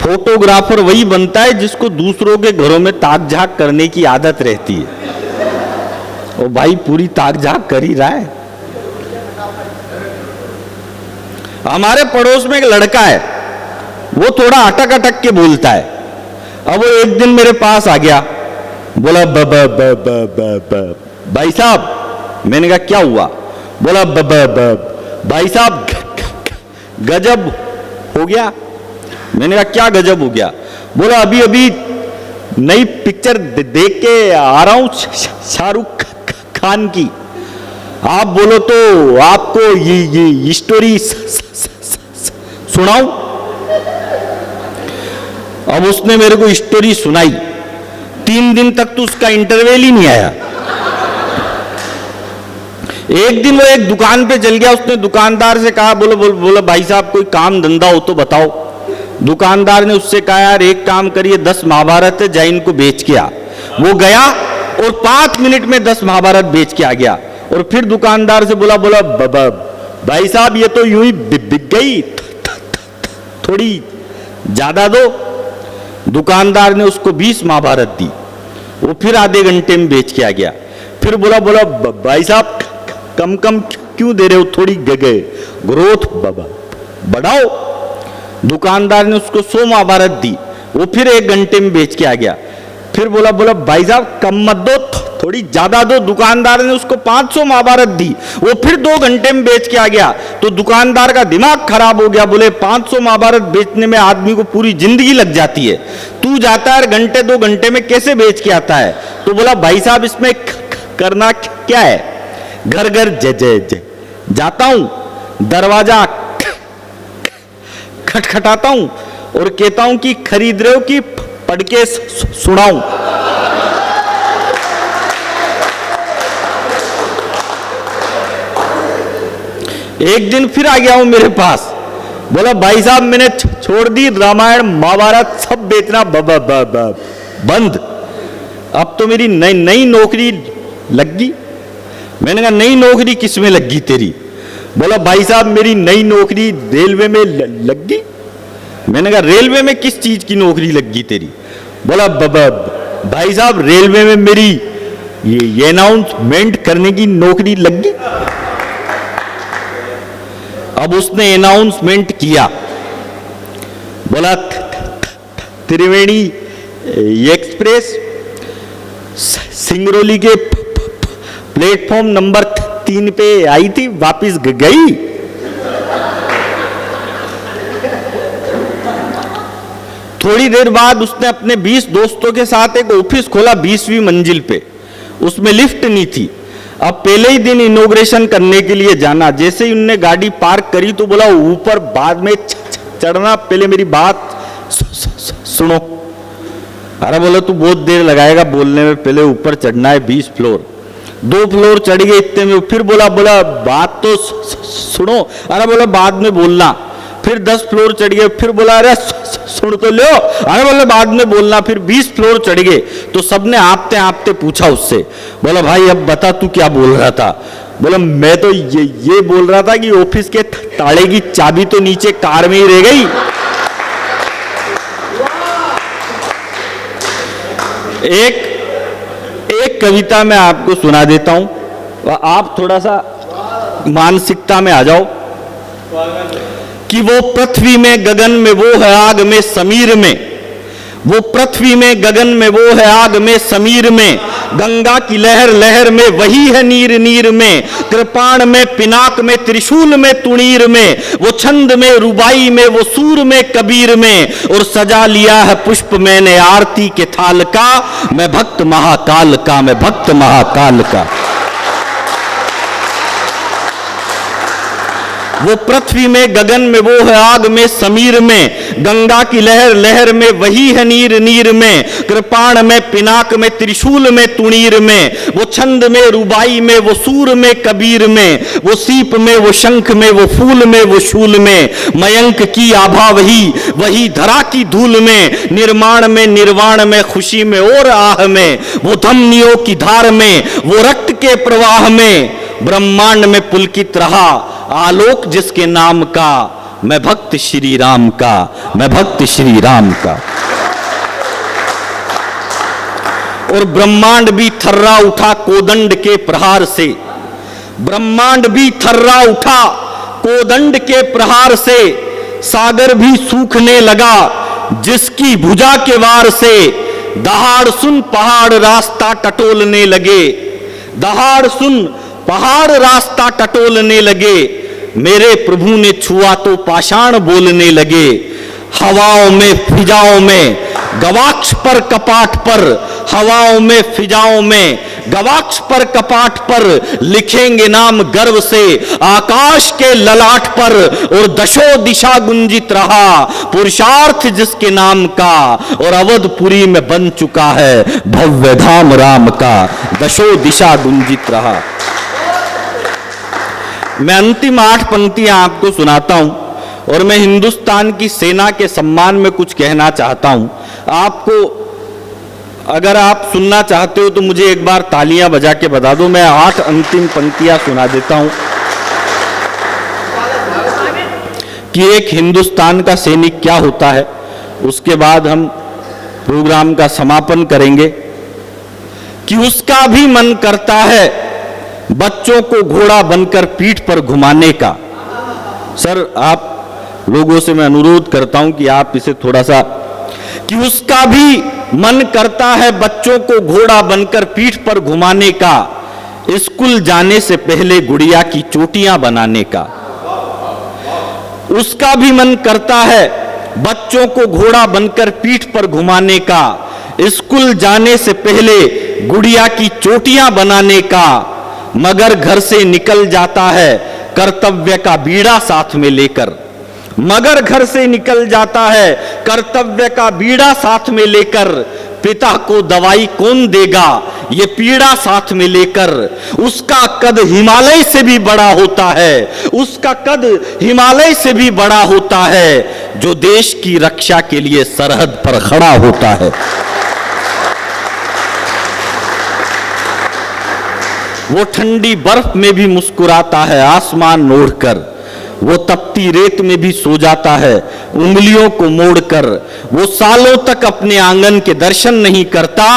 Photographer वही बनता है जिसको दूसरों के घरों में ताक झाक करने की आदत रहती है। और भाई पूरी ताक झाक कर ही रहा है। हमारे पड़ोस में एक लड़का है, वो थोड़ा अटक अटक के बोलता है। अब वो एक दिन मेरे पास आ गया, बोला ब ब ब ब ब ब भाई साहब। मैंने कहा क्या हुआ? बोला ब ब ब भाई साहब गजब हो गया। मैंने कहा क्या गजब हो गया? बोला अभी अभी नई पिक्चर देख के आ रहा हूं शाहरुख खान की। आप बोलो तो आपको ये स्टोरी सुनाऊं? अब उसने मेरे को स्टोरी सुनाई। 3 दिन तक तो उसका इंटरवल ही नहीं आया। एक दिन वो एक दुकान पे चल गया, उसने दुकानदार से कहा, बोलो भाई साहब कोई काम धंधा हो तो बताओ। दुकानदार ने उससे कहा यार एक काम करिए, 10 महाभारत है, जा इनको बेच के आ। वो गया और 5 मिनट में 10 महाभारत बेच के आ गया। और फिर दुकानदार से बोला भाई साहब ये तो यूं ही बिक गई, थोड़ी ज्यादा दो। दुकानदार ने उसको 20 महाभारत दी। वो फिर आधे घंटे में बेच के आ गया। फिर बोला भाई साहब कम कम क्यों दे रहे हो, थोड़ी ग्रोथ बढ़ाओ। दुकानदार ने उसको 100 महाभारत दी। वो फिर 1 घंटे में बेच के आ गया। फिर बोला भाई साहब कम मत दो, थोड़ी ज्यादा दो। दुकानदार ने उसको 500 महाभारत दी। वो फिर 2 घंटे में बेच के आ गया। तो दुकानदार का दिमाग खराब हो गया। बोले 500 महाभारत बेचने में आदमी को पूरी जिंदगी लग जाती है, तू जाता है घंटे 2 घंटे में कैसे बेच के आता है? तो बोला भाई साहब इसमें करना क्या है? घर घर जाता हूं, दरवाजा खटखटाता हूं और कहता हूं कि खरीद रहे हो कि पढ़ के सुनाऊं। एक दिन फिर आ गया हूं मेरे पास। बोला भाई साहब मैंने छोड़ दी रामायण महाभारत सब बेचना बंद। अब तो मेरी नई नौकरी लग गई। मैंने कहा नई नौकरी किसमें लग गई तेरी? बोला भाई साहब मेरी नई नौकरी रेलवे में लग गई। मैंने कहा रेलवे में किस चीज की नौकरी लग गई तेरी? बोला भाई साहब रेलवे में मेरी ये अनाउंसमेंट करने की नौकरी लग गई। अब उसने अनाउंसमेंट किया। बोला त्रिवेणी एक्सप्रेस सिंगरौली के प्लेटफॉर्म नंबर 3 पे आई थी, वापस गई। थोड़ी देर बाद उसने अपने 20 दोस्तों के साथ एक ऑफिस खोला 20वीं मंजिल पे। उसमें लिफ्ट नहीं थी। अब पहले ही दिन इनॉग्रेशन करने के लिए जाना। जैसे ही उनने गाड़ी पार्क करी तो बोला ऊपर बाद में चढ़ना, पहले मेरी बात सुनो। अरे बोला तू बहुत देर लगाएगा बोलने में, पहले ऊपर चढ़ना है 20 फ्लोर। 2 फ्लोर चढ़ गए इतने में। फिर बोला बात तो सुनो। अरे बोला बाद में बोलना। फिर 10 फ्लोर चढ़ गए। फिर बोला अरे सुन तो लो। अरे बोला बाद में बोलना। फिर 20 फ्लोर चढ़ गए तो सबने आपते आपते पूछा उससे, बोला भाई अब बता तू क्या बोल रहा था? बोला मैं तो ये बोल रहा था कि ऑफिस के ताले की चाबी तो नीचे कार में ही रह गई। एक कविता मैं आपको सुना देता हूं, आप थोड़ा सा मानसिकता में आ जाओ। कि वो पृथ्वी में गगन में वो है आग में समीर में, वो पृथ्वी में गगन में वो है आग में समीर में, गंगा की लहर लहर में वही है नीर नीर में, कृपाण में पिनाक में त्रिशूल में तुणीर में, वो छंद में रुबाई में वो सूर में कबीर में, और सजा लिया है पुष्प मैंने आरती के थाल का, मैं भक्त महाकाल का, मैं भक्त महाकाल का। वो पृथ्वी में गगन में वो है आग में समीर में, गंगा की लहर लहर में वही है नीर नीर में, कृपाण में पिनाक में त्रिशूल में तुणीर में, वो छंद में रुबाई में वो सूर में कबीर में, वो सीप में वो शंख में वो फूल में वो शूल में, मयंक की आभा वही वही धरा की धूल में, निर्माण में निर्वाण में खुशी में और आह में, वो धमनियों की धार में वो रक्त के प्रवाह में, ब्रह्मांड में पुलकित रहा आलोक जिसके नाम का, मैं भक्त श्री राम का, मैं भक्त श्री राम का। और ब्रह्मांड भी थर्रा उठा कोदंड के प्रहार से, ब्रह्मांड भी थर्रा उठा कोदंड के प्रहार से, सागर भी सूखने लगा जिसकी भुजा के वार से। दहाड़ सुन पहाड़ रास्ता टटोलने लगे, दहाड़ सुन पहाड़ रास्ता टटोलने लगे। मेरे प्रभु ने छुआ तो पाषाण बोलने लगे। हवाओं में फिजाओं में गवाक्ष पर कपाट पर, हवाओं में फिजाओं में गवाक्ष पर कपाट पर, लिखेंगे नाम गर्व से आकाश के ललाट पर। और दशो दिशा गुंजित रहा पुरुषार्थ जिसके नाम का, और अवधपुरी में बन चुका है भव्य धाम राम का। दशो दिशा गुंजित रहा। मैं अंतिम 8 पंक्तियां आपको सुनाता हूं और मैं हिंदुस्तान की सेना के सम्मान में कुछ कहना चाहता हूं। आपको अगर आप सुनना चाहते हो तो मुझे एक बार तालियां बजा के बता दो। मैं 8 अंतिम पंक्तियां सुना देता हूं कि एक हिंदुस्तान का सैनिक क्या होता है, उसके बाद हम प्रोग्राम का समापन करेंगे। कि उसका भी मन करता है बच्चों को घोड़ा बनकर पीठ पर घुमाने का। सर आप लोगों से मैं अनुरोध करता हूं कि आप इसे थोड़ा सा, कि उसका भी मन करता है बच्चों को घोड़ा बनकर पीठ पर घुमाने का, स्कूल जाने से पहले गुड़िया की चोटियां बनाने का। उसका भी मन करता है बच्चों को घोड़ा बनकर पीठ पर घुमाने का, स्कूल जाने से पहले गुड़िया की चोटियां बनाने का। मगर घर से निकल जाता है कर्तव्य का बीड़ा साथ में लेकर, मगर घर से निकल जाता है कर्तव्य का बीड़ा साथ में लेकर। पिता को दवाई कौन देगा ये पीड़ा साथ में लेकर। उसका कद हिमालय से भी बड़ा होता है, उसका कद हिमालय से भी बड़ा होता है, जो देश की रक्षा के लिए सरहद पर खड़ा होता है। वो ठंडी बर्फ में भी मुस्कुराता है आसमान ओढ़कर, वो तपती रेत में भी सो जाता है उंगलियों को मोड़कर। वो सालों तक अपने आंगन के दर्शन नहीं करता,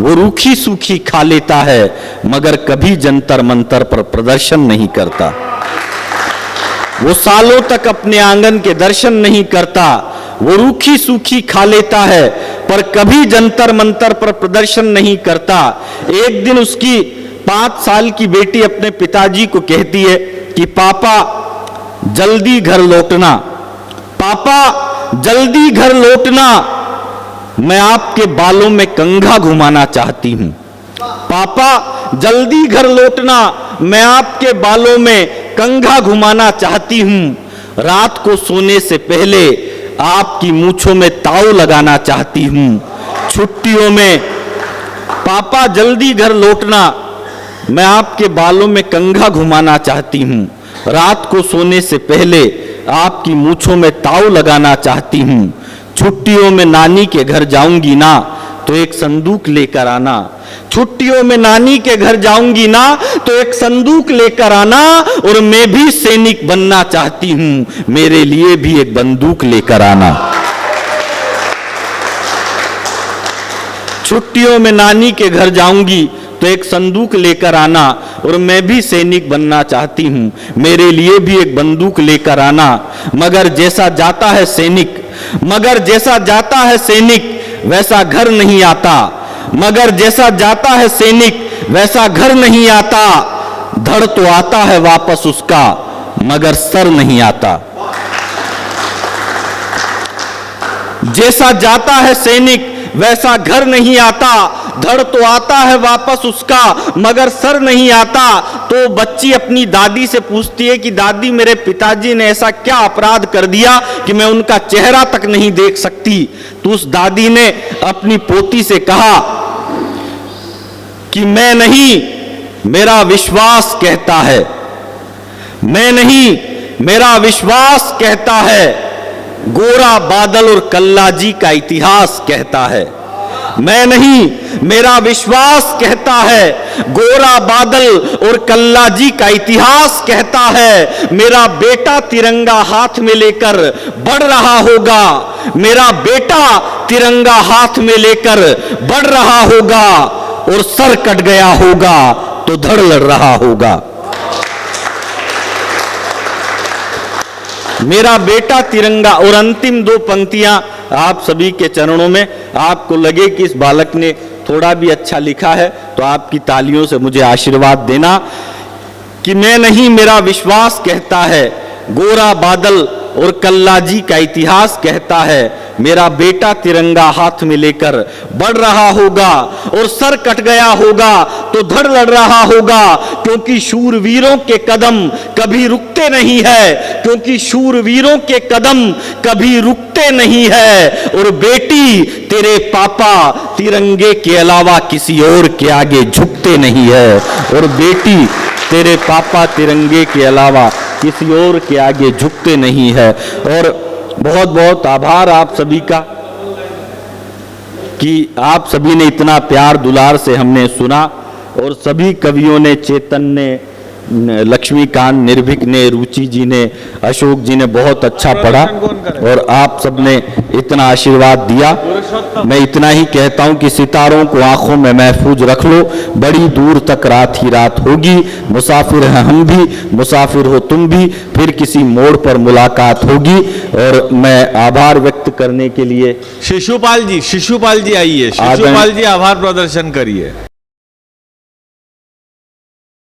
वो रूखी सूखी खा लेता है मगर कभी जंतर मंतर पर प्रदर्शन नहीं करता। वो सालों तक अपने आंगन के दर्शन नहीं करता, वो रूखी सूखी खा लेता है पर कभी जंतर मंतर पर प्रदर्शन नहीं करता। एक दिन उसकी 5 साल की बेटी अपने पिताजी को कहती है कि पापा जल्दी घर लौटना, पापा जल्दी घर लौटना, मैं आपके बालों में कंघा घुमाना चाहती हूं। पापा जल्दी घर लौटना, मैं आपके बालों में कंघा घुमाना चाहती हूं। रात को सोने से पहले आपकी मूंछों में ताऊ लगाना चाहती हूं। छुट्टियों में पापा जल्दी घर लौटना, मैं आपके बालों में कंघा घुमाना चाहती हूं। रात को सोने से पहले आपकी मूंछों में ताऊ लगाना चाहती हूं। छुट्टियों में नानी के घर जाऊंगी ना तो एक संदूक लेकर आना। छुट्टियों में नानी के घर जाऊंगी ना तो एक संदूक लेकर आना, और मैं भी सैनिक बनना चाहती हूं, मेरे लिए भी एक बंदूक लेकर आना। छुट्टियों में नानी के घर जाऊंगी तो एक संदूक लेकर आना, और मैं भी सैनिक बनना चाहती हूं, मेरे लिए भी एक बंदूक लेकर आना। मगर जैसा जाता है सैनिक, मगर जैसा जाता है सैनिक वैसा घर नहीं आता, मगर जैसा जाता है सैनिक वैसा घर नहीं आता। धड़ तो आता है वापस उसका मगर सर नहीं आता। जैसा जाता है सैनिक वैसा घर नहीं आता, धड़ तो आता है वापस उसका मगर सर नहीं आता। तो बच्ची अपनी दादी से पूछती है कि दादी मेरे पिताजी ने ऐसा क्या अपराध कर दिया कि मैं उनका चेहरा तक नहीं देख सकती। तो उस दादी ने अपनी पोती से कहा कि मैं नहीं, मेरा विश्वास कहता है, मैं नहीं, मेरा विश्वास कहता है, गोरा बादल और कल्लाजी का इतिहास कहता है। मैं नहीं, मेरा विश्वास कहता है, गोरा बादल और कल्लाजी का इतिहास कहता है, मेरा बेटा तिरंगा हाथ में लेकर बढ़ रहा होगा, मेरा बेटा तिरंगा हाथ में लेकर बढ़ रहा होगा, और सर कट गया होगा तो धड़ लड़ रहा होगा। मेरा बेटा तिरंगा। और अंतिम दो पंक्तियां आप सभी के चरणों में, आपको लगे कि इस बालक ने थोड़ा भी अच्छा लिखा है तो आपकी तालियों से मुझे आशीर्वाद देना कि मैं नहीं, मेरा विश्वास कहता है, गोरा बादल और कल्लाजी का इतिहास कहता है, मेरा बेटा तिरंगा हाथ में लेकर बढ़ रहा होगा, और सर कट गया होगा तो धड़ लड़ रहा होगा, क्योंकि शूरवीरों के कदम कभी रुकते नहीं है, क्योंकि शूरवीरों के कदम कभी रुकते नहीं है। और बेटी, तेरे पापा तिरंगे के अलावा किसी और के आगे झुकते नहीं है। और बेटी, तेरे पापा तिरंगे के अलावा किसी और के आगे झुकते नहीं है। और बहुत बहुत आभार आप सभी का कि आप सभी ने इतना प्यार दुलार से हमने सुना, और सभी कवियों ने, चेतन ने, लक्ष्मीकांत, निर्भीक ने, रुचि जी ने, अशोक जी ने बहुत अच्छा पढ़ा, और आप सबने इतना आशीर्वाद दिया। मैं इतना ही कहता हूं कि सितारों को आंखों में महफूज रख लो, बड़ी दूर तक रात ही रात होगी, मुसाफिर हैं हम भी, मुसाफिर हो तुम भी, फिर किसी मोड़ पर मुलाकात होगी। और मैं आभार व्यक्त करने के लिए शिशुपाल जी आइए, शिशुपाल जी आभार प्रदर्शन करिए।